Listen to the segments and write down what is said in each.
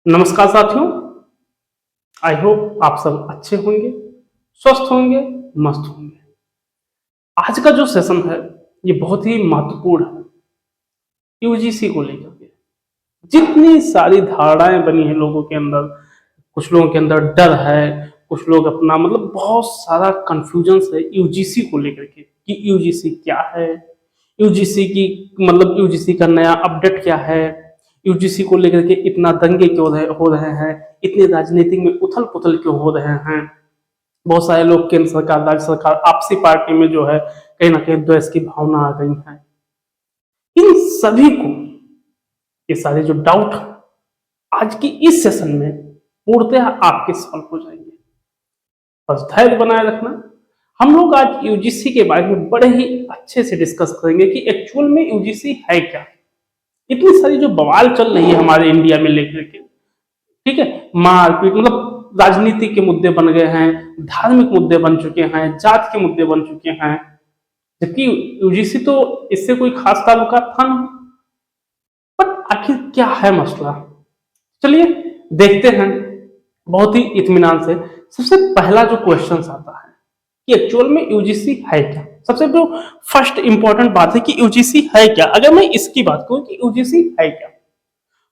नमस्कार साथियों। I hope आप सब अच्छे होंगे, स्वस्थ होंगे, मस्त होंगे। आज का जो सेशन है ये बहुत ही महत्वपूर्ण है यूजीसी को लेकर के। जितनी सारी धारणाएं बनी है लोगों के अंदर, कुछ लोगों के अंदर डर है, कुछ लोग अपना बहुत सारा कंफ्यूजन है यूजीसी को लेकर के कि यूजीसी क्या है, यूजीसी की यूजीसी का नया अपडेट क्या है, यूजीसी को लेकर के इतना दंगे क्यों हो रहे हैं, इतनी राजनीति में उथल पुथल क्यों हो रहे हैं। बहुत सारे लोग केंद्र सरकार, राज्य सरकार, आपसी पार्टी में जो है कहीं ना कहीं द्वेष की भावना आ गई है। इन सभी को ये सारे जो डाउट आज की इस सेशन में पूर्णतः आपके सॉल्व हो जाएंगे। बस धैर्य बनाए रखना। हम लोग आज यूजीसी के बारे में बड़े ही अच्छे से डिस्कस करेंगे कि एक्चुअल में यूजीसी है क्या। इतनी सारी जो बवाल चल रही है हमारे इंडिया में लेकर के, ठीक है, मारपीट, राजनीति के मुद्दे बन गए हैं, धार्मिक मुद्दे बन चुके हैं, जात के मुद्दे बन चुके हैं, जबकि यूजीसी तो इससे कोई खास ताल्लुकात था नहीं। पर आखिर क्या है मसला, चलिए देखते हैं बहुत ही इत्मीनान से। सबसे पहला जो क्वेश्चन आता है कि एक्चुअल में यूजीसी है क्या। सबसे जो फर्स्ट इंपॉर्टेंट बात है कि यूजीसी है क्या। अगर मैं इसकी बात करूं कि यूजीसी है क्या,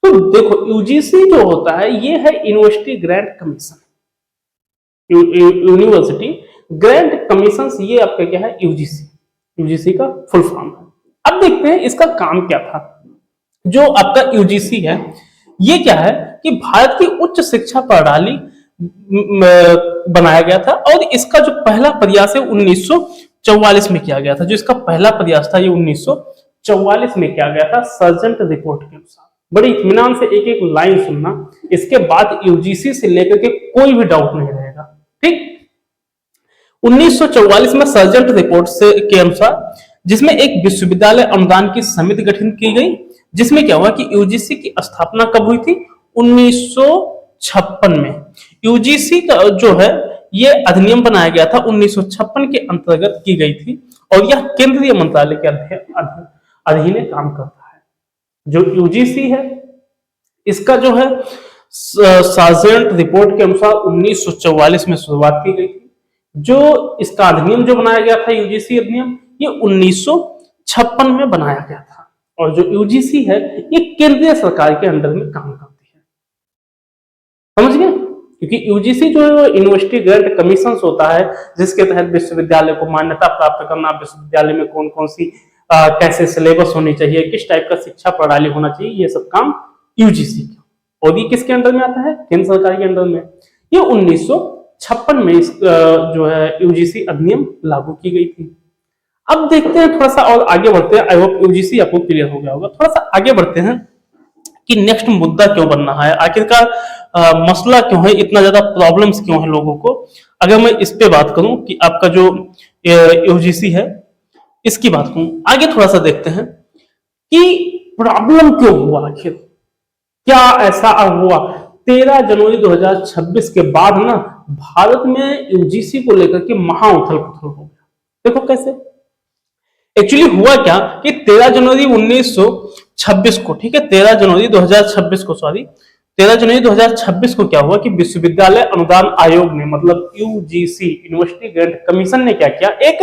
तो देखो यूजीसी जो होता है ये है university grant commission. University grant commission, ये आपका क्या है, यूजीसी। यूजीसी का फुल फॉर्म है। अब देखते हैं इसका काम क्या था। जो आपका यूजीसी है ये क्या है कि भारत की उच्च शिक्षा प्रणाली बनाया गया था, और इसका जो पहला प्रयास है 1944 में किया गया था। जो इसका पहला प्रयास था ये 1944 में किया गया था सर्जेंट रिपोर्ट के अनुसार। बड़ी इत्मीनान से एक एक लाइन सुनना, इसके बाद यूजीसी से लेकर के कोई भी डाउट नहीं रहेगा, ठीक। 1944 में सर्जेंट रिपोर्ट से के अनुसार, जिसमें एक विश्वविद्यालय अनुदान की समिति गठित की गई, जिसमें क्या हुआ कि यूजीसी की स्थापना कब हुई थी, 1956 में। यूजीसी का जो है ये अधिनियम बनाया गया था 1956 के अंतर्गत की गई थी, और यह केंद्रीय मंत्रालय के अधीन काम करता है। जो यूजीसी है इसका जो है सार्जेंट रिपोर्ट के अनुसार 1944 में शुरुआत की गई थी। जो इसका अधिनियम जो बनाया गया था यूजीसी अधिनियम, ये 1956 में बनाया गया था। और जो यूजीसी है ये केंद्रीय सरकार के अंडर में काम करती है, समझ गए। क्योंकि यूजीसी जो है यूनिवर्सिटी ग्रांट कमीशन होता है, जिसके तहत विश्वविद्यालय को मान्यता प्राप्त करना, विश्वविद्यालय में कौन कौन सी कैसे सिलेबस होनी चाहिए, किस टाइप का शिक्षा प्रणाली होना चाहिए, ये सब काम यूजीसी का। और ये किसके अंडर में आता है, केंद्र सरकार के अंडर में। ये 1956 में जो है यूजीसी अधिनियम लागू की गई थी। अब देखते हैं थोड़ा सा और आगे बढ़ते हैं। आई होप यूजीसी आपको क्लियर हो गया होगा। थोड़ा सा आगे बढ़ते हैं कि नेक्स्ट मुद्दा क्यों बन रहा है, आखिरकार मसला क्यों है, इतना ज्यादा प्रॉब्लम्स क्यों है लोगों को। अगर मैं इस पे बात करूं कि आपका जो यूजीसी है इसकी बात करूं, आगे थोड़ा सा देखते हैं कि प्रॉब्लम क्यों हुआ, आखिर क्या ऐसा हुआ। 13 जनवरी 2026 के बाद ना भारत में यूजीसी को लेकर के महा उथल पुथल हो गया। देखो कैसे एक्चुअली हुआ क्या कि 13 जनवरी 1926 को, ठीक है, 13 जनवरी 2026 को, सॉरी 13 जनवरी 2026 को क्या हुआ कि विश्वविद्यालय अनुदान आयोग ने, यूजीसी यूनिवर्सिटी ग्रांट कमीशन ने क्या किया, एक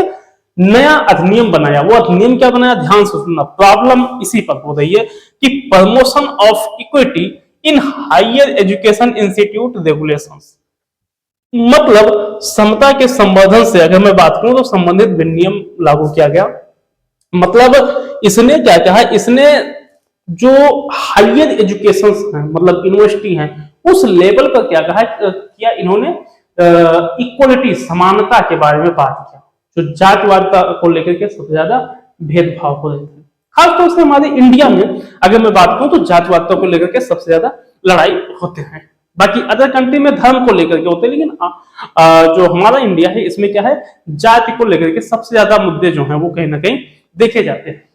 नया अधिनियम बनाया। वो अधिनियम क्या बनाया, ध्यान से सुनना, प्रॉब्लम इसी पर हो रही है कि promotion of equity in higher education institute regulations, समता के संवर्धन से अगर मैं बात करूं तो संबंधित विनियम लागू किया गया। इसने क्या कहा, इसने जो हायर एजुकेशन है, यूनिवर्सिटी है, उस लेवल पर क्या कहा किया इन्होंने, इक्वलिटी, समानता के बारे में बात किया। जो जातिवाद को लेकर के सबसे ज्यादा भेदभाव हो रहे थे, खासतौर से हमारे इंडिया में अगर मैं बात करूं तो जातिवाद को लेकर के सबसे ज्यादा लड़ाई होते हैं। बाकी अदर कंट्री में धर्म को लेकर के होते हैं, लेकिन जो हमारा इंडिया है इसमें क्या है, जाति को लेकर के सबसे ज्यादा मुद्दे जो हैं वो कहीं ना कहीं देखे जाते हैं।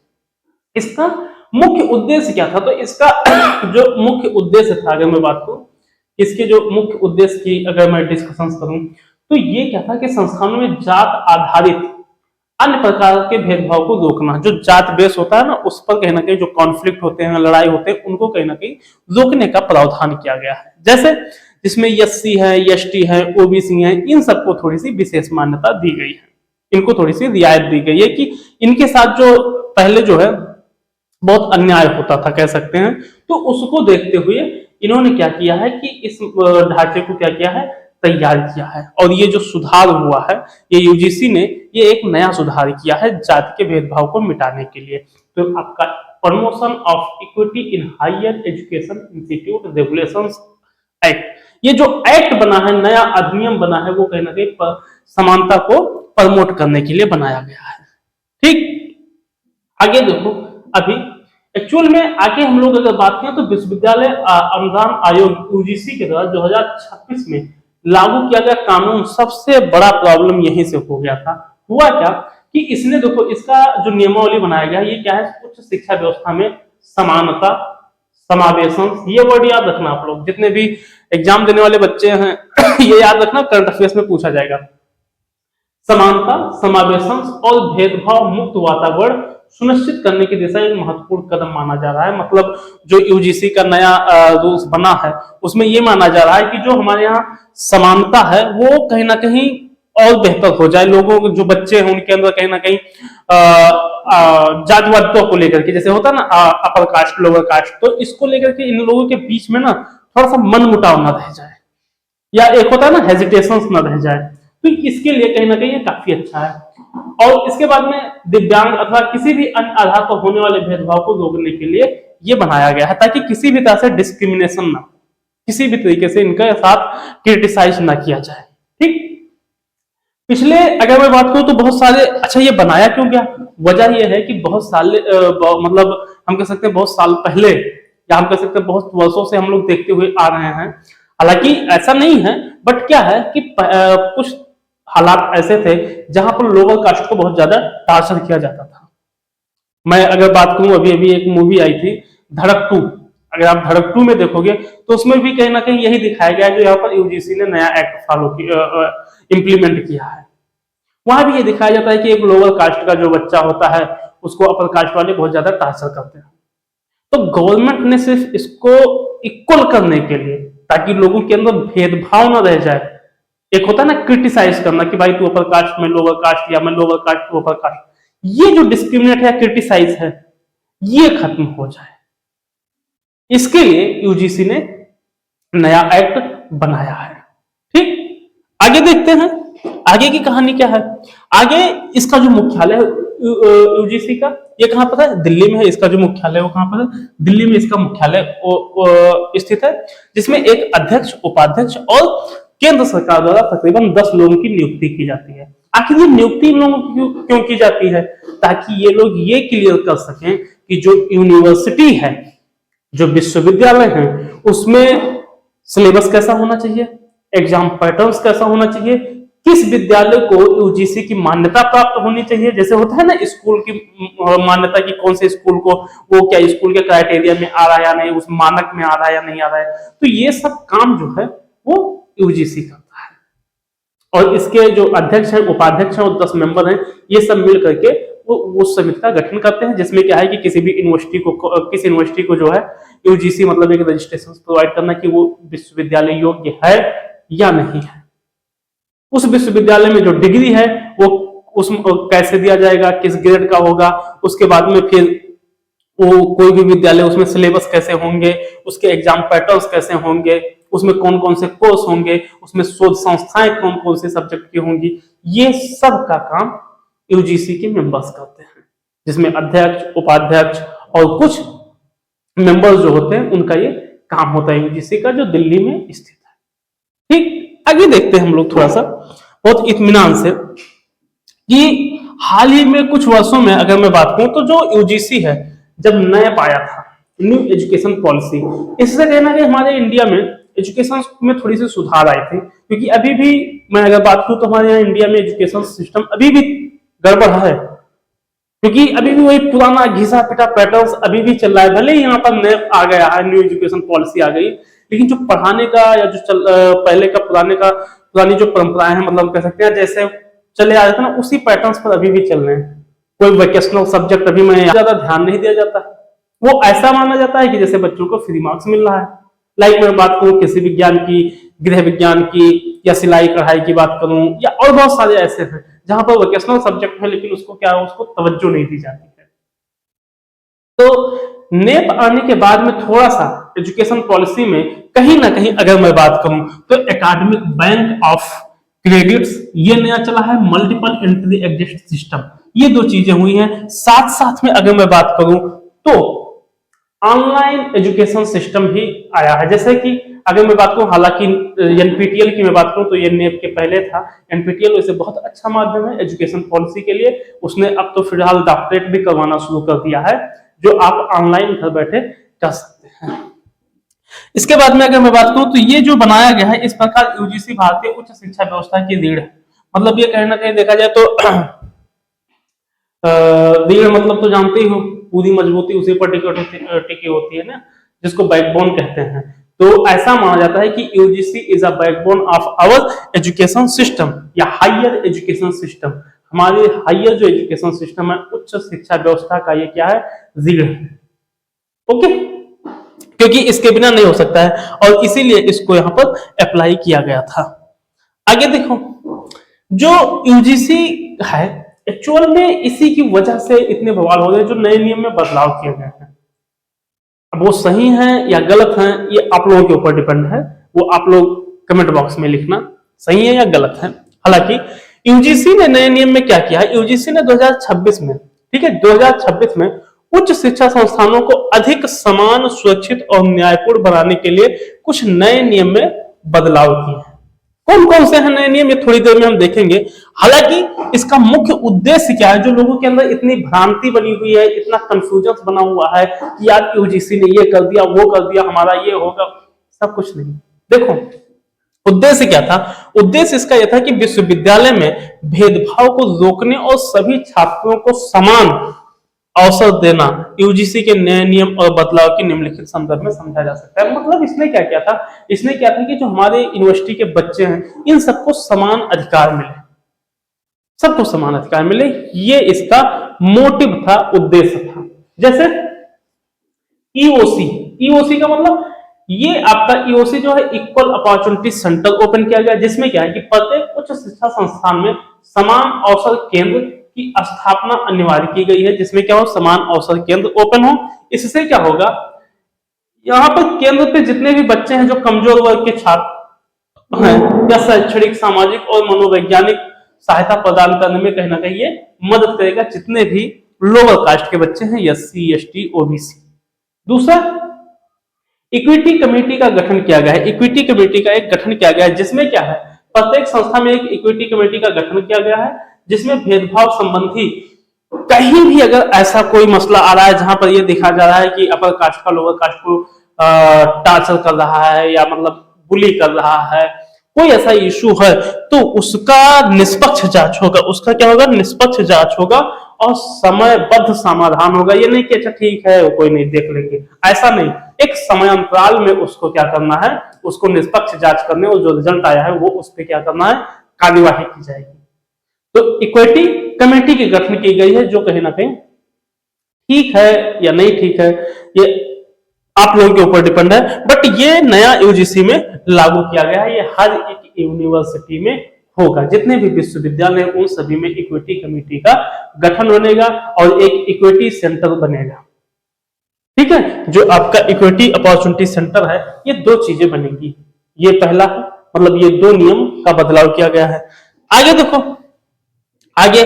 इसका मुख्य उद्देश्य क्या था, तो इसका जो मुख्य उद्देश्य था, अगर मैं बात करूं इसके जो मुख्य उद्देश्य की अगर मैं डिस्कशन करूं तो ये क्या था कि संस्थानों में जात आधारित अन्य प्रकार के भेदभाव को रोकना, जो जात बेस होता है ना, उस पर कहीं ना कहीं जो कॉन्फ्लिक्ट होते हैं, लड़ाई होते हैं, उनको कहीं ना कहीं रोकने का प्रावधान किया गया है। जैसे जिसमें एससी है, एसटी है, ओबीसी है, इन सबको थोड़ी सी विशेष मान्यता दी गई है, इनको थोड़ी सी रियायत दी गई है कि इनके साथ जो पहले जो है बहुत अन्याय होता था कह सकते हैं, तो उसको देखते हुए इन्होंने क्या किया है कि इस ढांचे को क्या किया है, तैयार किया है। और ये जो सुधार हुआ है, ये यूजीसी ने ये एक नया सुधार किया है जाति के भेदभाव को मिटाने के लिए। तो आपका promotion of equity in higher education institute regulations act, ये जो एक्ट बना है, नया अधिनियम बना है, वो कहीं ना कहीं समानता को प्रमोट करने के लिए बनाया गया है। ठीक, आगे देखो, अभी एक्चुअल में आगे हम लोग अगर बात करें तो विश्वविद्यालय अनुदान आयोग यूजीसी के द्वारा 2026 में लागू किया गया कानून, सबसे बड़ा प्रॉब्लम यहीं से हो गया था। हुआ क्या कि इसने देखो, इसका जो नियमावली बनाया गया, ये क्या है, उच्च शिक्षा व्यवस्था में समानता, समावेशन, ये वर्ड याद रखना आप लोग, जितने भी एग्जाम देने वाले बच्चे हैं ये याद रखना, करंट अफेयर्स में पूछा जाएगा। समानता, समावेशन और भेदभाव मुक्त वातावरण सुनिश्चित करने की दिशा एक महत्वपूर्ण कदम माना जा रहा है। मतलब जो यूजीसी का नया रूल्स बना है, उसमें यह माना जा रहा है कि जो हमारे यहाँ समानता है वो कहीं ना कहीं और बेहतर हो जाए। लोगों के जो बच्चे हैं उनके अंदर कहीं ना कहीं जातिवादियों को लेकर के, जैसे होता है ना अपर कास्ट लोअर कास्ट, तो इसको लेकर के इन लोगों के बीच में ना थोड़ा सा मन मुटाव ना रह जाए, या एक होता है ना हेजिटेशन ना रह जाए। तो इसके लिए कहीं ना कहीं ये काफी अच्छा है। और इसके बाद में दिव्यांग अथवा किसी भी अन्य आधार पर होने वाले भेदभाव को रोकने के लिए ये बनाया गया है, ताकि किसी भी तरह से डिस्क्रिमिनेशन ना, किसी भी तरीके से इनके साथ क्रिटिसाइज ना किया जाए। ठीक, पिछले अगर मैं बात करूं तो बहुत सारे, अच्छा ये बनाया क्यों गया, वजह यह है कि बहुत साल मतलब हम कह सकते हैं बहुत साल पहले, या हम कह सकते हैं बहुत वर्षों से हम लोग देखते हुए आ रहे हैं, हालांकि ऐसा नहीं है, बट क्या है कि कुछ हालात ऐसे थे जहां पर लोअर कास्ट को बहुत ज्यादा टार्चर किया जाता था। मैं अगर बात करूं, अभी अभी एक मूवी आई थी धड़क 2, अगर आप धड़क 2 में देखोगे तो उसमें भी कहीं ना कहीं यही दिखाया गया है, जो यहाँ पर यूजीसी ने नया एक्ट फॉलो इंप्लीमेंट किया है। वहां भी ये दिखाया जाता है कि एक लोअर कास्ट का जो बच्चा होता है उसको अपर कास्ट वाले बहुत ज्यादा टार्चर करते हैं। तो गवर्नमेंट ने सिर्फ इसको इक्वल करने के लिए, ताकि लोगों के अंदर भेदभाव ना रह जाए, एक होता है ना क्रिटिसाइज करना कि भाई तू अपर कास्ट, मैं लोअर कास्ट, या मैं लोअर कास्ट तू अपर कास्ट, ये जो डिस्क्रिमिनेट है, क्रिटिसाइज है, ये खत्म हो जाए, इसके लिए यूजीसी ने नया एक्ट बनाया है। ठीक, आगे देखते हैं आगे की कहानी क्या है। आगे इसका जो मुख्यालय है यूजीसी का, ये कहां पर है, दिल्ली में है। इसका जो मुख्यालय है वो कहां पर है, दिल्ली में इसका मुख्यालय स्थित है, जिसमें एक अध्यक्ष, उपाध्यक्ष और केंद्र सरकार द्वारा तकरीबन 10 लोगों की नियुक्ति की जाती है। आखिर ये नियुक्ति इन लोगों की क्यों की जाती है, ताकि ये लोग ये क्लियर कर सकें कि जो यूनिवर्सिटी है, जो विश्वविद्यालय है, उसमें सिलेबस कैसा होना चाहिए, एग्जाम पैटर्न्स कैसा होना चाहिए, किस विद्यालय को यूजीसी की मान्यता प्राप्त होनी चाहिए। जैसे होता है ना स्कूल की मान्यता की, कौन से स्कूल को, वो क्या स्कूल के क्राइटेरिया में आ रहा है या नहीं, उस मानक में आ रहा है या नहीं आ रहा है, तो ये सब काम जो है वो यूजीसी करता है। और इसके जो अध्यक्ष है, उपाध्यक्ष है और 10 मेंबर हैं, ये सब मिल करके वो उस समिति का गठन करते हैं, जिसमें क्या है कि किसी यूनिवर्सिटी को जो है यूजीसी मतलब एक रजिस्ट्रेशन प्रोवाइड करना कि वो विश्वविद्यालय योग्य है या नहीं है। उस विश्वविद्यालय में जो डिग्री है वो उस कैसे दिया जाएगा, किस ग्रेड का होगा, उसके बाद में फिर वो कोई भी विद्यालय, उसमें सिलेबस कैसे होंगे, उसके एग्जाम पैटर्न्स कैसे होंगे, उसमें कौन कौन से कोर्स होंगे, उसमें शोध संस्थाएं कौन कौन से सब्जेक्ट की होंगी, ये सब का काम यूजीसी के मेंबर्स करते हैं, जिसमें अध्यक्ष, उपाध्यक्ष और कुछ मेंबर्स जो होते हैं उनका ये काम होता है यूजीसी का, जो दिल्ली में स्थित है। ठीक, आगे देखते हैं हम लोग थोड़ा सा बहुत इत्मीनान से कि हाल ही में कुछ वर्षों में अगर मैं बात करूं तो जो यूजीसी है, जब नया पाया था न्यू एजुकेशन पॉलिसी, इससे कहना कि हमारे इंडिया में एजुकेशन में थोड़ी सी सुधार आई थी। क्योंकि अभी भी मैं अगर बात करूं तो हमारे यहाँ इंडिया में एजुकेशन सिस्टम अभी भी गड़बड़ है, क्योंकि अभी भी वही पुराना घिसा पिटा पैटर्न्स अभी भी चल रहा है। भले ही यहाँ पर नया आ गया है, न्यू एजुकेशन पॉलिसी आ गई, लेकिन जो पढ़ाने का या जो पहले का पुरानी जो परंपराएं हैं, मतलब कह सकते हैं जैसे चले आ जाते ना, उसी पैटर्न्स पर अभी भी चल रहे हैं। कोई वोकेशनल सब्जेक्ट अभी में ज्यादा ध्यान नहीं दिया जाता है, वो ऐसा माना जाता है कि जैसे बच्चों को फ्री मार्क्स मिल रहा है। लाइक मैं बात करूं किसी विज्ञान की, गृह विज्ञान की, या सिलाई कढ़ाई की बात करूं, या और बहुत सारे ऐसे हैं जहां पर वोकेशनल सब्जेक्ट है लेकिन उसको क्या है, उसको तवज्जो नहीं दी जाती है। तो नेप आने के बाद में थोड़ा सा एजुकेशन पॉलिसी में कहीं ना कहीं अगर मैं बात करूं तो एकेडमिक बैंक ऑफ क्रेडिट्स ये नया चला है, मल्टीपल एंट्री एग्जिट सिस्टम, ये दो चीजें हुई हैं। साथ साथ में अगर मैं बात करूं तो ऑनलाइन एजुकेशन सिस्टम भी आया है। जैसे कि अगर मैं बात करूं, हालांकि एनपीटीएल की मैं बात करूं तो ये नेप के पहले था। एनपीटीएल वैसे बहुत अच्छा माध्यम है एजुकेशन पॉलिसी के लिए, उसने अब तो फिलहाल डॉक्टरेट भी करवाना शुरू कर दिया है जो आप ऑनलाइन घर बैठे कर सकते हैं। इसके बाद में अगर मैं बात करूं तो ये जो बनाया गया है, इस प्रकार यूजीसी भारतीय उच्च शिक्षा व्यवस्था की रीढ़ है। मतलब ये कहीं ना कहीं देखा जाए तो रीढ़ मतलब तो जानते ही हो, पूरी मजबूती उसी पर टिकी होती है ना, जिसको बैकबोन कहते हैं। तो ऐसा माना जाता है कि UGC is a backbone of our education system या हायर एजुकेशन सिस्टम। हमारे हायर जो एजुकेशन सिस्टम है, उच्च शिक्षा व्यवस्था का ये क्या है, रीढ़ है। ओके, क्योंकि इसके बिना नहीं हो सकता है और इसीलिए इसको यहां पर अप्लाई किया गया था। आगे देखो, जो यूजीसी है एक्चुअल में इसी की वजह से इतने बवाल हो गए जो नए नियम में बदलाव किए गए हैं। अब वो सही है या गलत है ये आप लोगों के ऊपर डिपेंड है, वो आप लोग कमेंट बॉक्स में लिखना सही है या गलत है। हालांकि यूजीसी ने नए नियम में क्या किया है, यूजीसी ने 2026 में, ठीक है, 2026 में उच्च शिक्षा संस्थानों को अधिक समान, सुरक्षित और न्यायपूर्ण बनाने के लिए कुछ नए नियम में बदलाव किए हैं। कौन कौन से हैं नए नियम ये थोड़ी देर में हम देखेंगे। हालांकि इसका मुख्य उद्देश्य क्या है, जो लोगों के अंदर इतनी भ्रांति बनी हुई है, इतना कंफ्यूजन बना हुआ है कि यार यूजीसी ने ये कर दिया, वो कर दिया, हमारा ये होगा, सब कुछ नहीं। देखो उद्देश्य क्या था, उद्देश्य इसका यह था कि विश्वविद्यालय में भेदभाव को रोकने और सभी छात्रों को समान अवसर देना यूजीसी के नए नियम और बदलाव के निम्नलिखित संदर्भ में समझा जा सकता है। मतलब इसने क्या किया था, इसने क्या था कि जो हमारे यूनिवर्सिटी के बच्चे हैं इन सबको समान अधिकार मिले, सबको समान अधिकार मिले, ये इसका मोटिव था, उद्देश्य था। जैसे ईओसी, ईओसी का मतलब ये आपका ईओसी जो है इक्वल अपॉर्चुनिटी सेंटर ओपन किया गया, जिसमें क्या है कि प्रत्येक उच्च शिक्षा संस्थान में समान अवसर केंद्र की स्थापना अनिवार्य की गई है, जिसमें क्या हो, समान अवसर केंद्र ओपन हो। इससे क्या होगा, यहाँ पर केंद्र पे जितने भी बच्चे हैं जो कमजोर वर्ग के छात्र हैं या शैक्षणिक, सामाजिक और मनोवैज्ञानिक सहायता प्रदान करने में कहीं ना कहीं ये मदद करेगा, जितने भी लोअर कास्ट के बच्चे हैं, एससी, एसटी, ओबीसी। दूसरा, इक्विटी कमेटी का गठन किया गया है। इक्विटी कमेटी का एक गठन किया गया है, जिसमें क्या है, प्रत्येक संस्था में एक इक्विटी कमेटी का गठन किया गया है, जिसमें भेदभाव संबंधी कहीं भी अगर ऐसा कोई मसला आ रहा है जहां पर यह देखा जा रहा है कि अपर कास्ट का लोअर कास्ट को टार्चर कर रहा है या मतलब बुली कर रहा है, कोई ऐसा इशू है, तो उसका निष्पक्ष जांच होगा, उसका क्या होगा, निष्पक्ष जांच होगा और समयबद्ध समाधान होगा। ये नहीं कि अच्छा ठीक है कोई नहीं देख लेंगे, ऐसा नहीं, एक समय अंतराल में उसको क्या करना है, उसको निष्पक्ष जांच करने और जो रिजल्ट आया है वो उस पर क्या करना है, कार्यवाही की जाएगी। तो इक्विटी कमेटी की गठन की गई है, जो कहीं ना कहीं ठीक है या नहीं ठीक है ये आप लोगों के ऊपर डिपेंड है, बट ये नया यूजीसी में लागू किया गया है। ये हर एक यूनिवर्सिटी में होगा, जितने भी विश्वविद्यालय हैं उन सभी में इक्विटी कमेटी का गठन बनेगा और एक इक्विटी सेंटर बनेगा। ठीक है, जो आपका इक्विटी अपॉर्चुनिटी सेंटर है, ये दो चीजें बनेगी। ये पहला मतलब ये दो नियम का बदलाव किया गया है। आगे देखो, आगे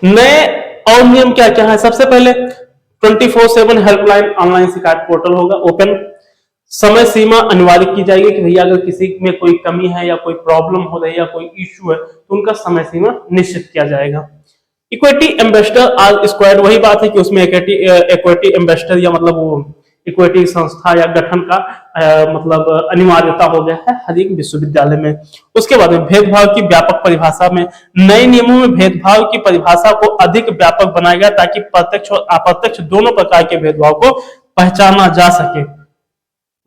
नए और नियम क्या क्या है। सबसे पहले 24/7 हेल्पलाइन ऑनलाइन शिकायत पोर्टल होगा ओपन। समय सीमा अनिवार्य की जाएगी कि भैया अगर किसी में कोई कमी है या कोई प्रॉब्लम हो रही है या कोई इश्यू है तो उनका समय सीमा निश्चित किया जाएगा। इक्विटी एम्बेसडर आज स्क्वाड, वही बात है कि उसमें इक्विटी एम्बेसडर या मतलब वो इक्विटी संस्था या गठन का मतलब अनिवार्यता हो गया है हर एक विश्वविद्यालय में। उसके बाद में भेदभाव की व्यापक परिभाषा में नए नियमों में भेदभाव की परिभाषा को अधिक व्यापक बनाया गया ताकि प्रत्यक्ष और अप्रत्यक्ष दोनों प्रकार के भेदभाव को पहचाना जा सके।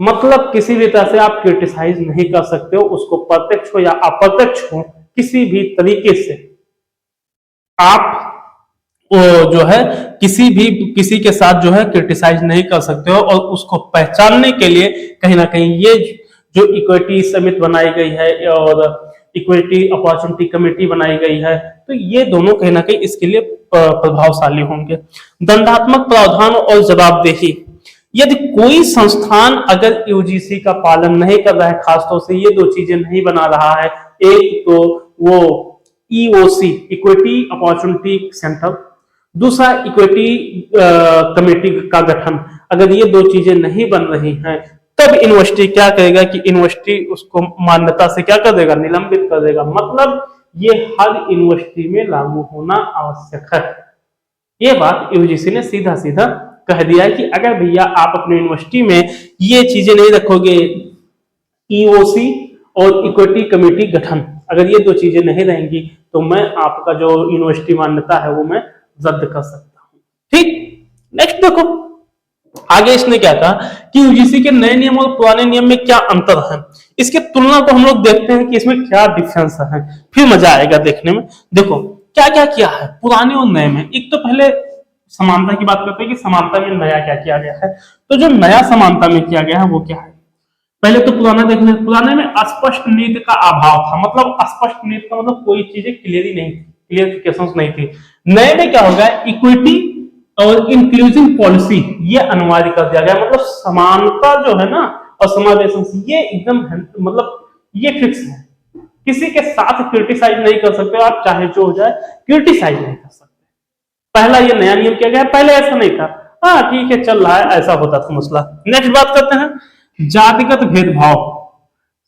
मतलब किसी भी तरह से आप क्रिटिसाइज नहीं कर सकते हो उसको, प्रत्यक्ष हो या अप्रत्यक्ष हो, किसी भी तरीके से आप वो जो है किसी के साथ जो है क्रिटिसाइज नहीं कर सकते हो, और उसको पहचानने के लिए कहीं ना कहीं ये जो इक्विटी समिति बनाई गई है और इक्विटी अपॉर्चुनिटी कमेटी बनाई गई है, तो ये दोनों कहीं ना कहीं इसके लिए प्रभावशाली होंगे। दंडात्मक प्रावधान और जवाबदेही, यदि कोई संस्थान अगर यूजीसी का पालन नहीं कर रहा है, खासतौर से ये दो चीजें नहीं बना रहा है, एक तो वो ईओसी इक्विटी अपॉर्चुनिटी सेंटर, दूसरा इक्विटी कमेटी का गठन, अगर ये दो चीजें नहीं बन रही हैं, तब यूनिवर्सिटी क्या करेगा कि यूनिवर्सिटी उसको मान्यता से क्या कर देगा, निलंबित कर देगा। मतलब ये हर यूनिवर्सिटी में लागू होना आवश्यक है। ये बात यूजीसी ने सीधा सीधा कह दिया है कि अगर भैया आप अपने यूनिवर्सिटी में ये चीजें नहीं रखोगे, ईओसी और इक्विटी कमेटी गठन, अगर ये दो चीजें नहीं रहेंगी, तो मैं आपका जो यूनिवर्सिटी मान्यता है वो मैं रद्द कर सकता हूं। ठीक, नेक्स्ट देखो आगे इसने क्या कहा कि यूजीसी के नए नियम और पुराने नियम में क्या अंतर है, इसके तुलना को हम लोग देखते हैं कि इसमें क्या डिफरेंस है, फिर मजा आएगा देखने में। देखो क्या क्या किया है पुराने और नए में। एक तो पहले समानता की बात करते हैं कि समानता में नया क्या किया गया है। तो जो नया समानता में किया गया है वो क्या है, पहले तो पुराना देखने, पुराने में अस्पष्ट नीति का अभाव था, मतलब अस्पष्ट नीति का मतलब कोई चीजें क्लियर ही नहीं थी, क्लियरिफिकेशंस नहीं थी। नए में क्या होगा, इक्विटी और इंक्लूसिव पॉलिसी ये अनिवार्य कर दिया गया, मतलब समानता जो है ना और समावेशन ये एकदम मतलब ये फिक्स है, किसी के साथ क्रिटिसाइज नहीं कर सकते आप, चाहे जो हो जाए क्रिटिसाइज नहीं कर सकते। पहला ये नया नियम किया गया, पहले ऐसा नहीं था, हाँ ठीक है चल रहा है, ऐसा होता था मसला। नेक्स्ट बात करते हैं जातिगत भेदभाव,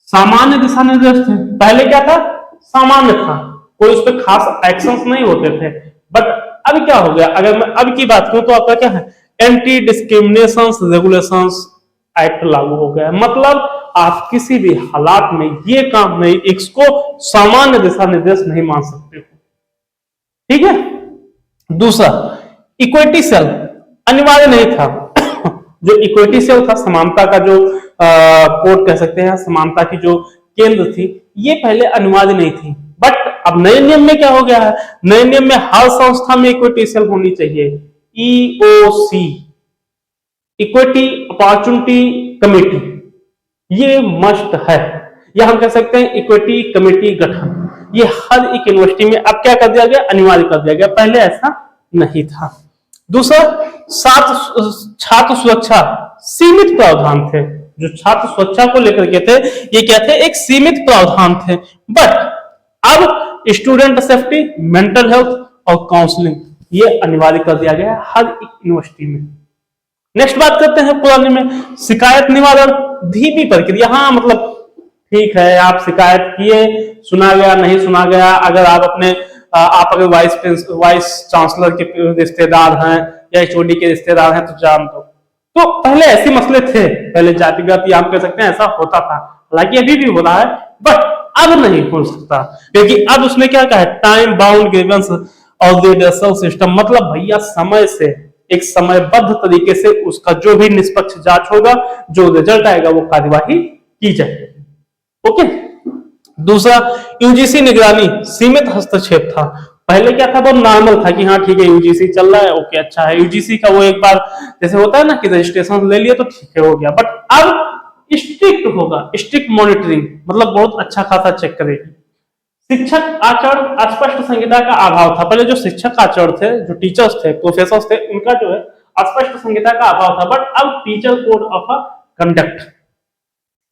सामान्य दिशा निर्देश थे। पहले क्या था, सामान्य था, कोई उस पर खास एक्शंस नहीं होते थे, बट अब क्या हो गया, अगर मैं अब की बात करूं तो आपका क्या है, एंटी डिस्क्रिमिनेशन रेगुलेशंस एक्ट लागू हो गया। मतलब आप किसी भी हालात में ये काम नहीं, इसको सामान्य दिशा निर्देश नहीं मान सकते हो, ठीक है। दूसरा इक्विटी सेल अनिवार्य नहीं था, जो इक्विटी सेल था, समानता का जो कोड कह सकते हैं, समानता की जो केंद्र थी, ये पहले अनिवार्य नहीं थी, बट अब नए नियम में क्या हो गया है, नए नियम में हर संस्था में इक्विटी सेल होनी चाहिए, ईओसी इक्विटी अपॉर्चुनिटी कमेटी, ये मस्ट है, या हम कह सकते हैं इक्विटी कमेटी गठन, ये हर एक यूनिवर्सिटी में अब क्या कर दिया गया, अनिवार्य कर दिया गया, पहले ऐसा नहीं था। दूसरा छात्र सुरक्षा सीमित प्रावधान थे, जो छात्र सुरक्षा को लेकर के थे ये क्या थे, एक सीमित प्रावधान थे, बट अब स्टूडेंट सेफ्टी, मेंटल हेल्थ और काउंसलिंग ये अनिवार्य कर दिया गया हर एक यूनिवर्सिटी में। नेक्स्ट बात करते हैं पुराने में शिकायत निवारण धीमी प्रक्रिया। हाँ मतलब ठीक है, आप शिकायत किए, सुना गया नहीं सुना गया, अगर आप अपने आप अगर वाइस चांसलर के रिश्तेदार हैं या एचओडी के रिश्तेदार हैं तो जान दो। तो पहले ऐसे मसले थे, पहले जातिगत या आप कह सकते हैं ऐसा होता था, हालांकि अभी भी हो रहा है, बट अब नहीं हो सकता, क्योंकि अब उसने क्या कहा है, टाइम बाउंड ग्रीवेंस और रिडर्सल सिस्टम, मतलब भैया समय से एक समयबद्ध तरीके से उसका जो भी निष्पक्ष जांच होगा, जो रिजल्ट आएगा वो कार्यवाही की जाएगी। ओके। दूसरा यूजीसी निगरानी सीमित हस्तक्षेप था। पहले क्या था, वो नॉर्मल था कि हाँ ठीक है यूजीसी चल रहा है, ओके अच्छा है, यूजीसी का वो एक बार जैसे होता है ना कि रजिस्ट्रेशन ले लिया तो ठीक है हो गया, बट अब स्ट्रिक्ट होगा, स्ट्रिक्ट मॉनिटरिंग, मतलब बहुत अच्छा खासा चेक करेगी। शिक्षक आचरण अस्पष्ट संहिता का अभाव था। पहले जो शिक्षक आचरण थे, जो टीचर्स थे, प्रोफेसर्स थे, उनका जो है अस्पष्ट संहिता का अभाव था, बट अब teacher code of conduct.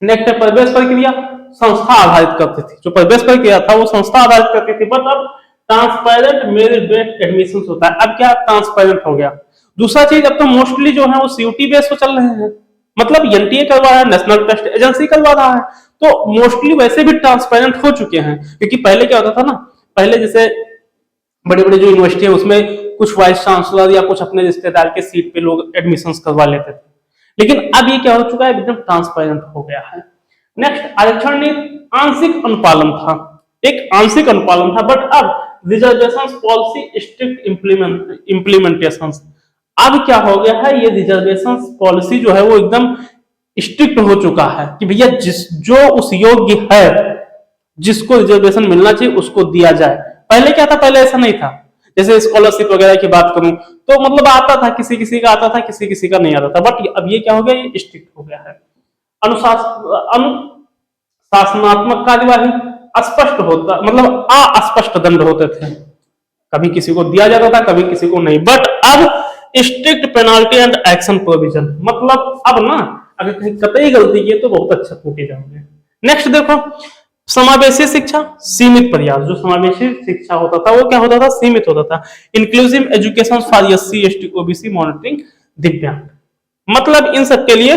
Next प्रवेश प्रक्रिया संस्था आधारित करती थी, जो प्रवेश प्रक्रिया था वो संस्था आधारित करती थी, बट अब ट्रांसपेरेंट मेरिट बेस्ड एडमिशन होता है, अब क्या ट्रांसपेरेंट हो गया। दूसरा चीज अब तो मोस्टली जो है वो सीयूटी बेस पर चल रहे हैं, मतलब एनटीए करवा रहा है, नेशनल टेस्ट एजेंसी करवा रहा है, तो मोस्टली वैसे भी ट्रांसपेरेंट हो चुके हैं। क्योंकि पहले क्या होता था ना, पहले जैसे बड़े बड़े जो यूनिवर्सिटी है उसमें कुछ वाइस चांसलर या कुछ अपने रिश्तेदार के सीट पे लोग एडमिशन करवा लेते थे, लेकिन अब ये क्या हो चुका है, एकदम ट्रांसपेरेंट हो गया है। नेक्स्ट आरक्षण नीति आंशिक अनुपालन था, एक आंशिक अनुपालन था, बट अब रिजर्वेशन पॉलिसी स्ट्रिक्ट इम्प्लीमेंटेशन। अब क्या हो गया है, ये रिजर्वेशन पॉलिसी जो है वो एकदम स्ट्रिक्ट हो चुका है कि भैया जो उस योग्य है, जिसको रिजर्वेशन मिलना चाहिए उसको दिया जाए। पहले क्या था, पहले ऐसा नहीं था, जैसे स्कॉलरशिप वगैरह की बात करूं तो मतलब आता था, किसी किसी का आता था, किसी किसी का नहीं आता था, बट अब ये क्या हो गया, ये स्ट्रिक्ट हो गया है। अनुशासनात्मक कार्यवाही अस्पष्ट होता, मतलब अस्पष्ट दंड होते थे, कभी किसी को दिया जाता था, कभी किसी को नहीं, बट अब strict penalty and action provision, मतलब अब ना अगर कहीं कतई गलती की तो बहुत अच्छा कूटे जाओगे। नेक्स्ट देखो, समावेशी शिक्षा, सीमित प्रयास। जो समावेशी शिक्षा होता था वो क्या होता था, सीमित होता था। Inclusive education for SC ST OBC monitoring दिव्यांग, मतलब इन सब के लिए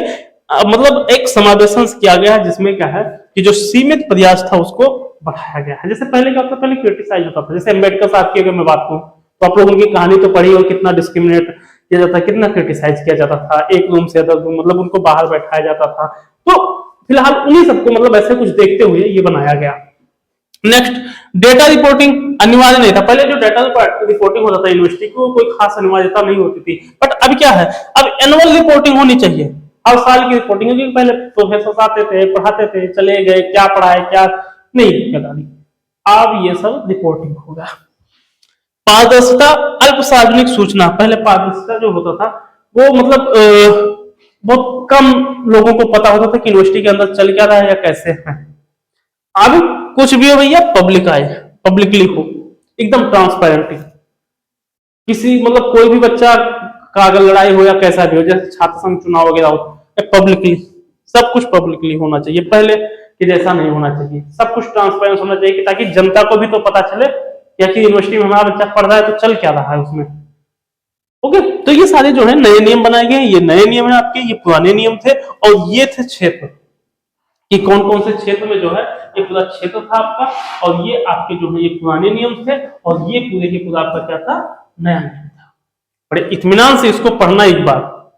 मतलब एक समावेशन किया गया है, जिसमें क्या है कि जो सीमित प्रयास था उसको बढ़ाया गया है। जैसे पहले क्या होता था, पहले क्रिटिसाइज होता था, जैसे अम्बेडकर साहब की अगर मैं बात करूं तो आप लोग उनकी कहानी तो पढ़ी और कितना डिस्क्रिमिनेट किया जाता, कितना क्रिटिसाइज किया जाता था, एक रूम से अदर रूम, मतलब उनको बाहर बैठाया जाता था। तो फिलहाल उन्हीं सबको मतलब ऐसे कुछ देखते हुए ये बनाया गया। नेक्स्ट, डेटा रिपोर्टिंग अनिवार्य नहीं था। पहले जो डेटा रिपोर्टिंग होता था यूनिवर्सिटी को, कोई खास अनिवार्यता नहीं होती थी, बट अब क्या है, अब एनुअल रिपोर्टिंग होनी चाहिए, हर साल की रिपोर्टिंग। क्योंकि पहले प्रोफेसर आते थे, पढ़ाते थे, चले गए, क्या पढ़ाए क्या नहीं पता नहीं, अब ये सब रिपोर्टिंग होगा। पारदर्शिता, अल्प सार्वजनिक सूचना। पहले पारदर्शिता जो होता था वो मतलब बहुत कम लोगों को पता होता था कि यूनिवर्सिटी के अंदर चल क्या रहा है या कैसे है। अब कुछ भी हो भैया, पब्लिक आए, पब्लिकली हो, एकदम ट्रांसपेरेंटली। किसी मतलब कोई भी बच्चा का अगर लड़ाई हो या कैसा भी हो, जैसे छात्र संघ चुनाव वगैरह हो, पब्लिकली, सब कुछ पब्लिकली होना चाहिए। पहले कि जैसा नहीं होना चाहिए, सब कुछ ट्रांसपेरेंट होना चाहिए, कि ताकि जनता को भी तो पता चले कि यूनिवर्सिटी में हमारा बच्चा पढ़ रहा है तो चल क्या रहा है उसमें। ओके, तो ये सारे जो है नए नियम बनाए गए। ये नए नियम है आपके, ये पुराने नियम थे, और ये थे क्षेत्र कि कौन कौन से क्षेत्र में जो है, ये पूरा क्षेत्र था आपका, और ये आपके जो है ये पुराने नियम थे, और ये पूरे के पूरा आपका क्या था, नया नियम था। बड़े इत्मीनान से इसको पढ़ना एक बार,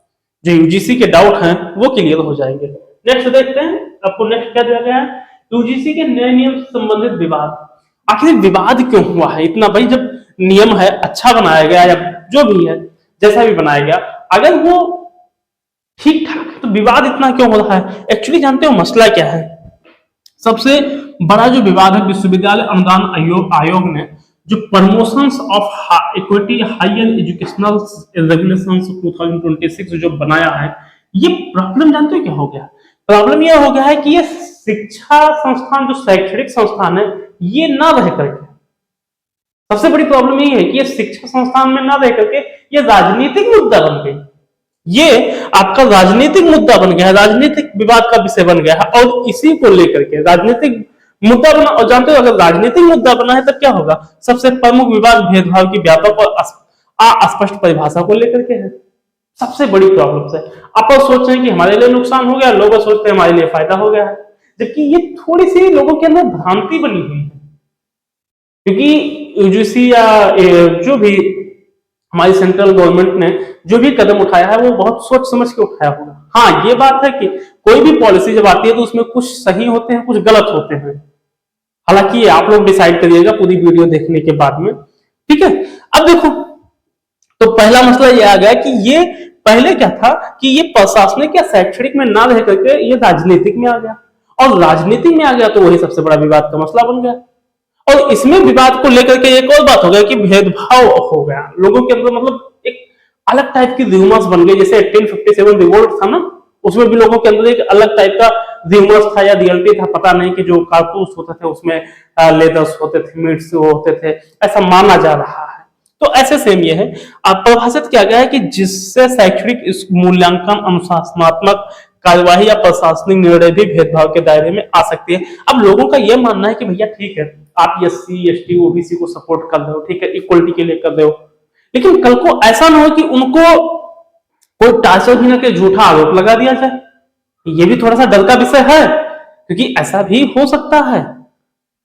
जो यूजीसी के डाउट हैं वो क्लियर हो जाएंगे। नेक्स्ट देखते हैं, आपको नेक्स्ट क्या दिया गया है, यूजीसी के नए नियम से संबंधित विवाद। आखिर विवाद क्यों हुआ है इतना भाई, जब नियम है अच्छा बनाया गया या जो भी है जैसा भी बनाया गया, अगर वो ठीक ठाक है तो विवाद इतना क्यों हो रहा है। एक्चुअली जानते हो मसला क्या है, सबसे बड़ा जो विवाद है, विश्वविद्यालय अनुदान आयोग ने जो promotions of equity higher educational regulations 2026 जो बनाया है, ये प्रॉब्लम जानते हो क्या हो गया। प्रॉब्लम ये हो गया है कि ये शिक्षा संस्थान, जो शैक्षणिक संस्थान है, ये ना रह करके, सबसे बड़ी प्रॉब्लम यही है कि ये शिक्षा संस्थान में ना रह करके ये राजनीतिक मुद्दा बन गई। ये आपका राजनीतिक मुद्दा बन गया है, राजनीतिक विवाद का विषय बन गया है, और इसी को लेकर के राजनीतिक मुद्दा बना। और जानते हो अगर राजनीतिक मुद्दा बना है तब क्या होगा, सबसे प्रमुख विवाद भेदभाव की व्यापक और अस्पष्ट परिभाषा को लेकर के है, सबसे बड़ी प्रॉब्लम है। आप सोच रहे हैं कि हमारे लिए नुकसान हो गया, लोग सोचते हैं हमारे लिए फायदा हो गया है, जबकि ये थोड़ी सी लोगों के अंदर भ्रांति बनी हुई है। क्योंकि यूजीसी या जो भी हमारी सेंट्रल गवर्नमेंट ने जो भी कदम उठाया है वो बहुत सोच समझ के उठाया होगा। हाँ, ये बात है कि कोई भी पॉलिसी जब आती है तो उसमें कुछ सही होते हैं, कुछ गलत होते हैं। हालांकि ये आप लोग डिसाइड करिएगा पूरी वीडियो देखने के बाद में, ठीक है। अब देखो, तो पहला मसला ये आ गया कि ये पहले क्या था कि ये प्रशासनिक या शैक्षणिक में ना रह करके ये राजनीतिक में आ गया, और राजनीतिक में आ गया तो वही सबसे बड़ा विवाद का मसला बन गया। और इसमें विवाद को लेकर के एक और बात हो गया कि भेदभाव हो गया लोगों के अंदर, मतलब एक अलग टाइप की र्यूमर्स बन गई। जैसे 1857 रिवोल्ट था ना, उसमें भी लोगों के अंदर एक अलग टाइप का र्यूमर्स था या रियलिटी था, पता नहीं, कि जो कारतूस होते थे उसमें लेदर्स होते थे, मीट्स होते थे, ऐसा माना जा रहा है। तो ऐसे सेम ये है, अब परिभाषित किया गया है कि जिससे शैक्षणिक मूल्यांकन, अनुशासनात्मक कार्यवाही या प्रशासनिक निर्णय भी भेदभाव के दायरे में आ सकती है। अब लोगों का यह मानना है कि भैया ठीक है, आप एससी एसटी ओबीसी को सपोर्ट कर रहे हो, ठीक है, इक्वलिटी के लिए कर रहे हो, लेकिन कल को ऐसा ना हो कि उनको कोई टार्चर भी ना के झूठा आरोप लगा दिया जाए। ये भी थोड़ा सा डर का विषय है, क्योंकि ऐसा भी हो सकता है,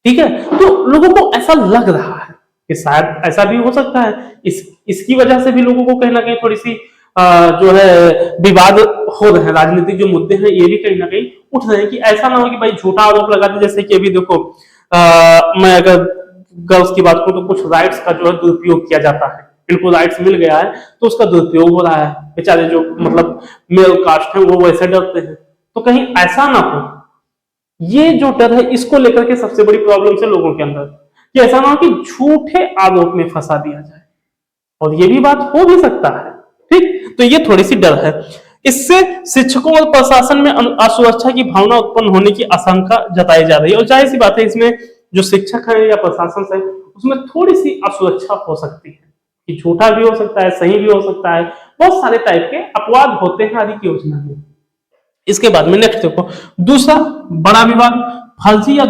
ठीक है। तो लोगों को ऐसा लग रहा है कि शायद ऐसा भी हो सकता है, इसकी वजह से भी लोगों को कहीं ना कहीं थोड़ी सी जो है विवाद हो रहे हैं, राजनीतिक जो मुद्दे हैं ये भी कहीं ना कहीं उठ रहे हैं, कि ऐसा ना हो कि भाई झूठा आरोप लगा दे। जैसे कि अभी देखो, मैं अगर गर्ल्स की बात करूं तो कुछ राइट्स का जो है दुरुपयोग किया जाता है, इनको राइट्स मिल गया है तो उसका दुरुपयोग हो रहा है, बेचारे जो मतलब मेल कास्ट है वो वैसे डरते हैं। तो कहीं ऐसा ना हो, ये जो डर है इसको लेकर के सबसे बड़ी प्रॉब्लम है लोगों के अंदर, कि ऐसा ना हो कि झूठे आरोप में फंसा दिया जाए। और ये भी बात हो भी सकता है। ठीक, तो ये थोड़ी सी डर है। इससे शिक्षकों और प्रशासन में असुरक्षा की भावना उत्पन्न होने की आशंका जताई जा रही है, और जाहिर सी बात है इसमें जो शिक्षक है या प्रशासन से उसमें थोड़ी सी असुरक्षा हो सकती है कि झूठा भी हो सकता है, सही भी हो सकता है, बहुत सारे टाइप के अपवाद होते हैं आदि की योजना में। इसके बाद में नेक्स्ट देखो, दूसरा बड़ा विवाद फर्जी या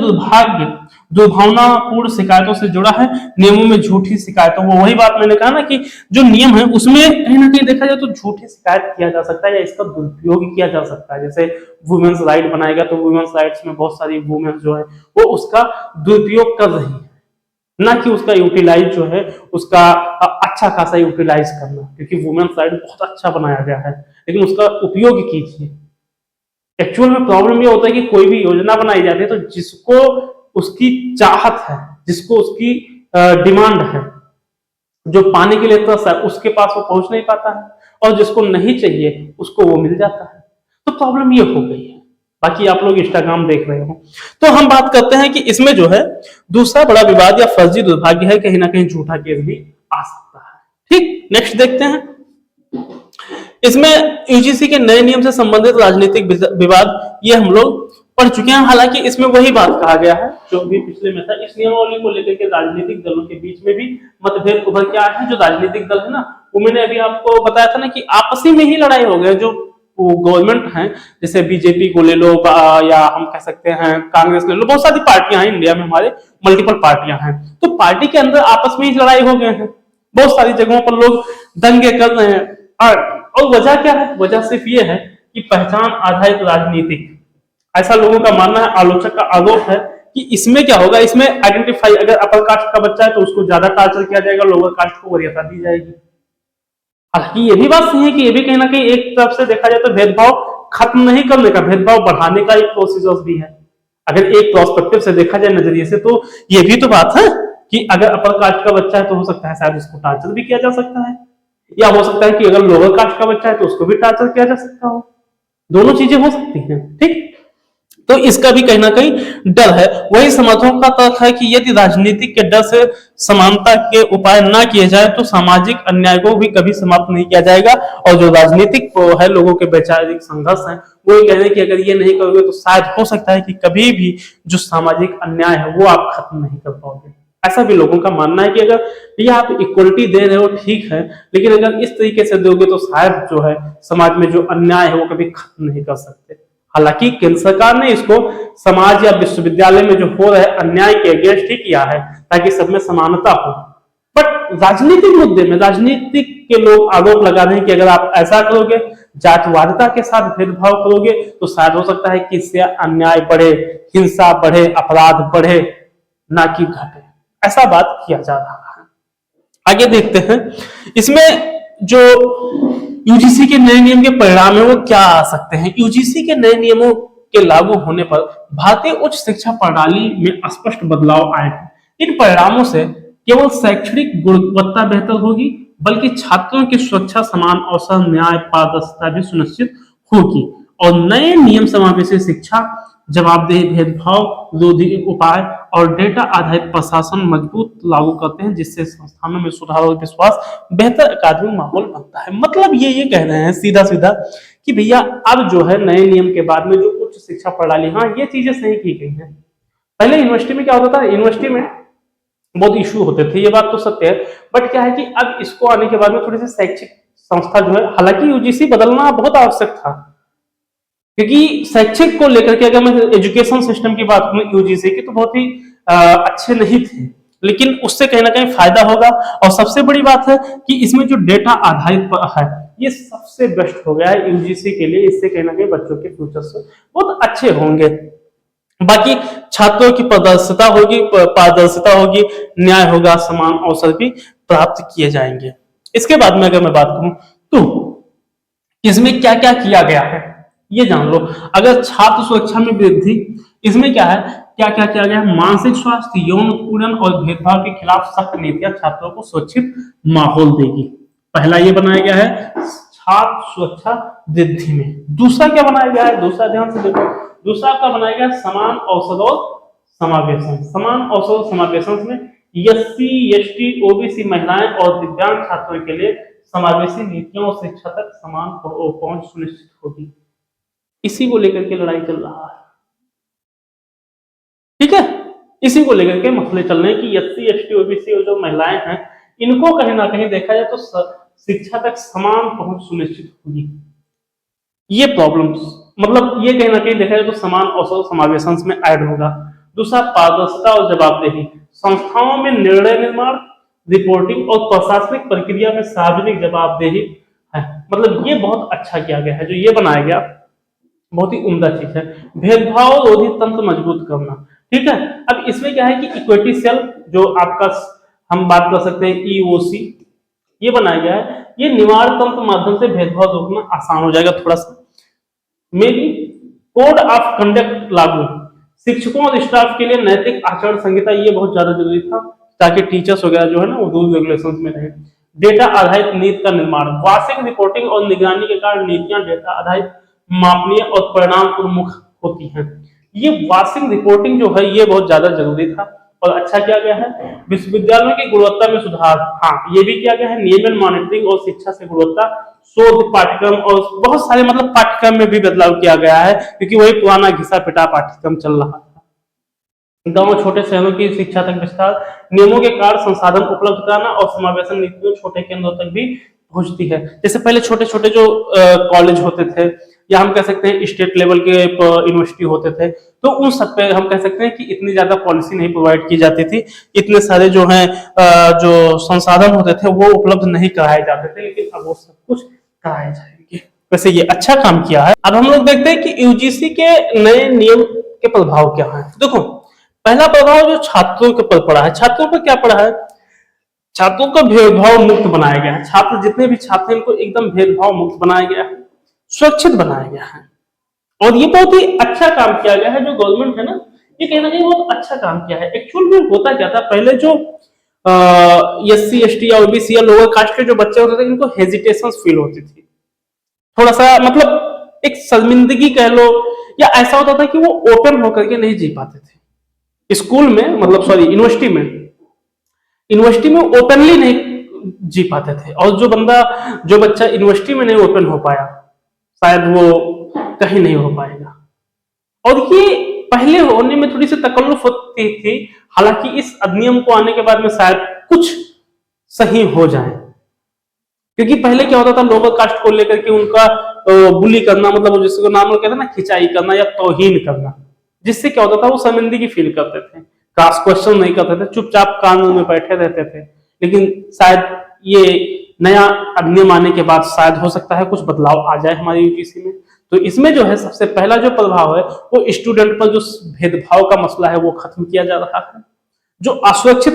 दुर्भावनापूर्ण शिकायतों से जुड़ा है। नियमों में झूठी शिकायतों, वो वही बात मैंने कहा ना कि जो नियम है उसमें कहीं ना कहीं देखा जाए तो झूठी शिकायत किया जा सकता है या इसका दुरुपयोग किया जा सकता है। जैसे वुमेन्स राइट बनाएगा तो वुमेन्स राइट्स में बहुत सारी वुमेन्स जो है वो उसका दुरुपयोग कर रही है, ना कि उसका यूटिलाइज जो है उसका अच्छा खासा यूटिलाइज करना, क्योंकि वुमेन्स राइट बहुत अच्छा बनाया गया है, लेकिन उसका उपयोग कीजिए। एक्चुअल में प्रॉब्लम ये होता है कि कोई भी योजना बनाई जाती है तो जिसको उसकी चाहत है, जिसको उसकी डिमांड है, जो पाने के लिए तरस है, उसके पास वो पहुंच नहीं पाता है, और जिसको नहीं चाहिए उसको वो मिल जाता है। तो प्रॉब्लम ये हो गई है। बाकी आप लोग इंस्टाग्राम देख रहे हो, तो हम बात करते हैं कि इसमें जो है दूसरा बड़ा विवाद या फर्जी दुर्भाग्य है, कहीं ना कहीं झूठा केस भी आ सकता है। ठीक, नेक्स्ट देखते हैं। इसमें यूजीसी के नए नियम से संबंधित राजनीतिक विवाद ये हम लोग पढ़ चुके हैं। हालांकि इसमें वही बात कहा गया है जो भी पिछले में था। इस नियमावली को लेकर के राजनीतिक दलों के बीच में भी मतभेद उभर के आए हैं। जो राजनीतिक दल है ना, वो मैंने अभी आपको बताया था ना कि आपसी में ही लड़ाई हो गया। जो गवर्नमेंट है, जैसे बीजेपी को ले लो या हम कह सकते हैं कांग्रेस ले लो, बहुत सारी पार्टियां हैं इंडिया में, हमारे मल्टीपल पार्टियां हैं, तो पार्टी के अंदर आपस में ही लड़ाई हो गए हैं। बहुत सारी जगहों पर लोग दंगे कर रहे हैं, और वजह क्या है? वजह सिर्फ ये है कि पहचान आधारित राजनीतिक, ऐसा लोगों का मानना है, आलोचक का आरोप है कि इसमें क्या होगा, इसमें आइडेंटिफाई, अगर अपर कास्ट का बच्चा है तो उसको ज्यादा टार्चर किया जाएगा, लोअर कास्ट को वरीयता दी जाएगी। हालांकि ये भी बात सही है कि ये भी कहीं ना कहीं एक तरफ से देखा जाए तो भेदभाव खत्म नहीं करने का, भेदभाव बढ़ाने का एक प्रोसीजर भी है। अगर एक प्रोस्पेक्टिव से देखा जाए, नजरिए से, तो ये भी तो बात है कि अगर अपर कास्ट का बच्चा है तो हो सकता है शायद उसको टार्चर भी किया जा सकता है, या हो सकता है कि अगर लोअर कास्ट का बच्चा है तो उसको भी टार्चर किया जा सकता हो। दोनों चीजें हो सकती हैं। ठीक, तो इसका भी कहीं ना कहीं डर है। वही समर्थकों का तर्क है कि यदि राजनीतिक के डर से समानता के उपाय ना किए जाए तो सामाजिक अन्याय को भी कभी समाप्त नहीं किया जाएगा। और जो राजनीतिक है, लोगों के वैचारिक संघर्ष है, वो ये कह रहे हैं कि अगर ये नहीं करोगे तो शायद हो सकता है कि कभी भी जो सामाजिक अन्याय है वो आप खत्म नहीं कर पाओगे। ऐसा भी लोगों का मानना है कि अगर ये आप इक्वलिटी दे रहे हो ठीक है, लेकिन अगर इस तरीके से दोगे तो शायद जो है समाज में जो अन्याय है वो कभी खत्म नहीं कर सकते। हालांकि केंद्र सरकार ने इसको समाज या विश्वविद्यालय में जो हो रहे अन्याय के अगेंस्ट ही किया है, ताकि सब में समानता हो। बट राजनीतिक मुद्दे में राजनीतिक के लोग आरोप लगा रहे हैं कि अगर आप ऐसा करोगे, जातिवादिता के साथ भेदभाव करोगे, तो शायद हो सकता है कि इससे अन्याय बढ़े, हिंसा बढ़े, अपराध बढ़े, ना कि घटे। ऐसा बात किया जा रहा है। आगे देखते हैं इसमें जो यूजीसी के नए नियम के परिणाम है वो क्या आ सकते हैं। यूजीसी के नए नियमों के लागू होने पर भारतीय उच्च शिक्षा प्रणाली में स्पष्ट बदलाव आए हैं। इन परिणामों से केवल शैक्षणिक गुणवत्ता बेहतर होगी, बल्कि छात्रों की सुरक्षा, समान अवसर, न्याय, पारदर्शिता भी सुनिश्चित होगी। और नए नियम समावेशी शिक्षा, जवाबदेही, भेदभाव विरोधी उपाय और डेटा आधारित प्रशासन मजबूत लागू करते हैं, जिससे संस्थानों में सुधार और विश्वास, बेहतर अकादमिक माहौल बनता है। मतलब ये कह रहे हैं सीधा सीधा कि भैया अब जो है नए नियम के बाद में जो उच्च शिक्षा प्रणाली, हाँ ये चीजें सही की गई हैं। पहले यूनिवर्सिटी में क्या होता था, यूनिवर्सिटी में बहुत इशू होते थे, ये बात तो सत्य है। बट क्या है कि अब इसको आने के बाद में थोड़ी सी शैक्षिक संस्था जो है, हालांकि यूजीसी बदलना बहुत आवश्यक था, क्योंकि शैक्षिक को लेकर के अगर मैं एजुकेशन सिस्टम की बात करूं यूजीसी की, तो बहुत ही अच्छे नहीं थे, लेकिन उससे कहीं ना कहीं फायदा होगा। और सबसे बड़ी बात है कि इसमें जो डेटा आधारित है ये सबसे बेस्ट हो गया है यूजीसी के लिए। इससे कहीं ना कहीं बच्चों के फ्यूचर से बहुत अच्छे होंगे। बाकी छात्रों की पारदर्शिता होगी, न्याय होगा, समान अवसर भी प्राप्त किए जाएंगे। इसके बाद में अगर मैं बात करूं तो इसमें क्या क्या किया गया है ये जान लो। अगर छात्र सुरक्षा में वृद्धि, इसमें क्या है, क्या क्या किया गया है, मानसिक स्वास्थ्य, यौन उत्पीड़न और भेदभाव के खिलाफ सख्त नीतियां छात्रों को सुरक्षित माहौल देगी। पहला ये बनाया गया है छात्र सुरक्षा वृद्धि में। दूसरा क्या बनाया गया है, दूसरा ध्यान से देखो, दूसरा आपका बनाया गया समान अवसर और समावेशन। समान अवसर और समावेशन में एससी, एसटी, ओबीसी महिलाएं और दिव्यांग छात्रों के लिए समावेशी नीतियों और शिक्षा तक समान पहुंच सुनिश्चित होगी। इसी को लेकर के लड़ाई चल रहा है, ठीक है। इसी को लेकर के मसले चल रहे हैं कि एससी, एसटी, ओबीसी और जो महिलाएं हैं इनको कहीं ना कहीं देखा जाए तो शिक्षा तक समान पहुंच सुनिश्चित होगी। ये प्रॉब्लम्स मतलब ये कहीं ना कहीं देखा जाए तो समान अवसर समावेशन में ऐड होगा। दूसरा, पारदर्शिता और जवाबदेही, संस्थाओं में निर्णय निर्माण, रिपोर्टिंग और प्रशासनिक प्रक्रिया में सार्वजनिक जवाबदेही है। मतलब ये बहुत अच्छा किया गया है, जो ये बनाया गया बहुत ही उम्दा चीज है। भेदभाव रोधी तंत्र मजबूत करना, ठीक है। अब इसमें क्या है कि इक्विटी सेल जो आपका हम बात कर सकते हैं ईओसी, ये बनाया गया है। ये निवारण तंत्र माध्यम से भेदभाव रोकना आसान हो जाएगा थोड़ा सा। May be code of conduct लागू, शिक्षकों और स्टाफ के लिए नैतिक आचरण संहिता, ये बहुत ज्यादा जरूरी था ताकि टीचर्स वगैरह जो है ना वो रूल रेगुलेशंस में रहे। डेटा आधारित नीति का निर्माण, वार्षिक रिपोर्टिंग और निगरानी के कारण नीतियां डेटा आधारित, मापनीय और परिणाम उन्मुख होती हैं। ये वार्षिक रिपोर्टिंग जो है ये बहुत ज्यादा जरूरी था और अच्छा किया गया है। विश्वविद्यालयों की गुणवत्ता में सुधार, हाँ ये भी किया गया है। नियमन, मॉनिटरिंग और शिक्षा से गुणवत्ता, शोध पाठ्यक्रम और बहुत सारे मतलब पाठ्यक्रम में भी बदलाव किया गया है क्योंकि वही पुराना घिसा पिटा पाठ्यक्रम चल रहा था। गांव, छोटे शहरों की शिक्षा तक विस्तार, नियमों के कारण संसाधन उपलब्ध कराना और समावेशन नीतियों छोटे केंद्रों तक भी पहुंचती है। जैसे पहले छोटे छोटे जो कॉलेज होते थे या हम कह सकते हैं स्टेट लेवल के यूनिवर्सिटी होते थे, तो उन सब पे हम कह सकते हैं कि इतनी ज्यादा पॉलिसी नहीं प्रोवाइड की जाती थी, इतने सारे जो हैं जो संसाधन होते थे वो उपलब्ध नहीं कराए जाते थे, लेकिन अब वो सब कुछ कराए जाएंगे। वैसे ये अच्छा काम किया है। अब हम लोग देखते हैं कि यूजीसी के नए नियम के प्रभाव क्या है। देखो, पहला प्रभाव जो छात्रों के पर पड़ा है, छात्रों पर क्या पड़ा है, छात्रों को भेदभाव मुक्त बनाया गया है। छात्र जितने भी छात्र हैं इनको एकदम भेदभाव मुक्त बनाया गया है, सुरक्षित बनाया गया है। और ये बहुत ही अच्छा काम किया गया है जो गवर्नमेंट है ना, ये कहीं ना कहीं बहुत अच्छा काम किया है। एक्चुअल में होता क्या था, पहले जो एससी, एसटी या ओबीसी या लोअर कास्ट के जो बच्चे होते थे इनको हेजिटेशन फील होती थी, थोड़ा सा मतलब एक शर्मिंदगी कह लो, या ऐसा होता था कि वो ओपन होकर के नहीं जी पाते थे स्कूल में, मतलब सॉरी यूनिवर्सिटी में ओपनली नहीं जी पाते थे। और जो बच्चा यूनिवर्सिटी में नहीं ओपन हो पाया शायद वो कहीं नहीं हो पाएगा। और ये पहले होने में थोड़ी सी तकल्लुफ होती थी, हालांकि इस अधिनियम को आने के बाद में शायद कुछ सही हो जाए, क्योंकि पहले क्या होता था लोअर कास्ट को लेकर के उनका बुली करना, मतलब जिसको नाम कहते हैं ना खिंचाई करना या तौहीन करना, जिससे क्या होता था वो शर्मिंदगी फील करते थे, क्रॉस क्वेश्चन नहीं करते थे, चुपचाप कानून में बैठे रहते थे। लेकिन शायद ये नया अधिनियम आने के बाद शायद हो सकता है कुछ बदलाव आ जाए हमारी यूजीसी में। तो इसमें जो है सबसे पहला जो प्रभाव है वो स्टूडेंट पर जो भेदभाव का मसला है वो खत्म किया जा रहा है। जो असुरक्षित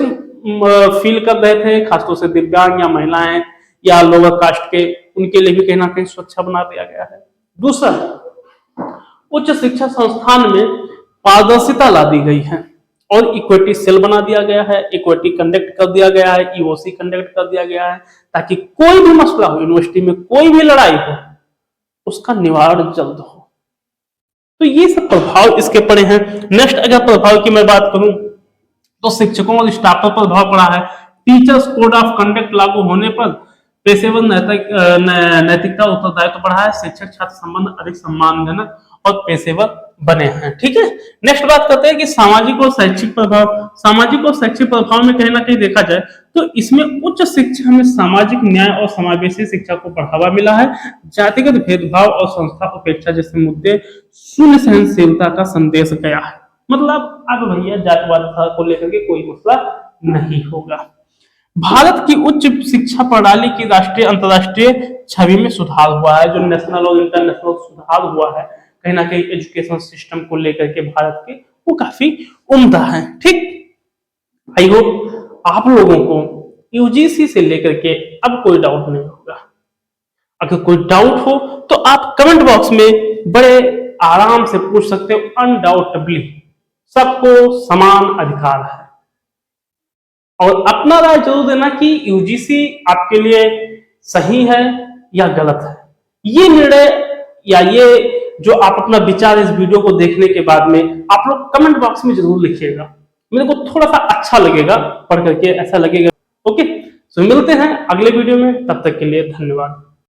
फील कर रहे थे खासतौर से दिव्यांग या महिलाएं या लोअर कास्ट के, उनके लिए भी कहीं ना कहीं सुरक्षा बना दिया गया है। दूसरा, उच्च शिक्षा संस्थान में पारदर्शिता ला दी गई है और इक्विटी सेल बना दिया गया है, इक्विटी कंडक्ट कर दिया गया है, ईओसी कंडक्ट कर दिया गया है, ताकि कोई भी मसला हो, यूनिवर्सिटी में कोई भी लड़ाई हो, उसका निवारण जल्द हो। तो ये सब प्रभाव इसके पड़े हैं। नेक्स्ट अगर प्रभाव की मैं बात करूं तो शिक्षकों और स्टाफ पर प्रभाव पड़ा है। टीचर्स कोड ऑफ कंडक्ट लागू होने पर पेशेवर नैतिकता उत्तरदायित्व बढ़ा है, शिक्षक छात्र संबंध अधिक सम्मानजनक और पेशेवर बने हैं। ठीक है, नेक्स्ट बात करते हैं कि सामाजिक और शैक्षिक प्रभाव। सामाजिक और शैक्षिक प्रभाव में कहीं ना कहीं देखा जाए तो इसमें उच्च शिक्षा में सामाजिक न्याय और समावेशी शिक्षा को बढ़ावा मिला है। जातिगत भेदभाव और संस्था उपेक्षा जैसे मुद्दे शून्य सहनशीलता का संदेश गया है। मतलब अब भैया जातिवाद को लेकर के कोई मसला नहीं होगा। भारत की उच्च शिक्षा प्रणाली की राष्ट्रीय अंतरराष्ट्रीय छवि में सुधार हुआ है। जो नेशनल और इंटरनेशनल सुधार हुआ है कहीं ना कहीं एजुकेशन सिस्टम को लेकर के भारत के, वो काफी उम्दा है। ठीक, आई होप आप लोगों को यूजीसी से लेकर के अब कोई डाउट नहीं होगा। अगर कोई डाउट हो तो आप कमेंट बॉक्स में बड़े आराम से पूछ सकते हो। अनडाउटेबली सबको समान अधिकार है। और अपना राय जरूर देना कि यूजीसी आपके लिए सही है या गलत है। ये निर्णय या ये जो आप अपना विचार इस वीडियो को देखने के बाद में आप लोग कमेंट बॉक्स में जरूर लिखिएगा। मेरे को थोड़ा सा अच्छा लगेगा पढ़ करके, ऐसा लगेगा। ओके, तो मिलते हैं अगले वीडियो में, तब तक के लिए धन्यवाद।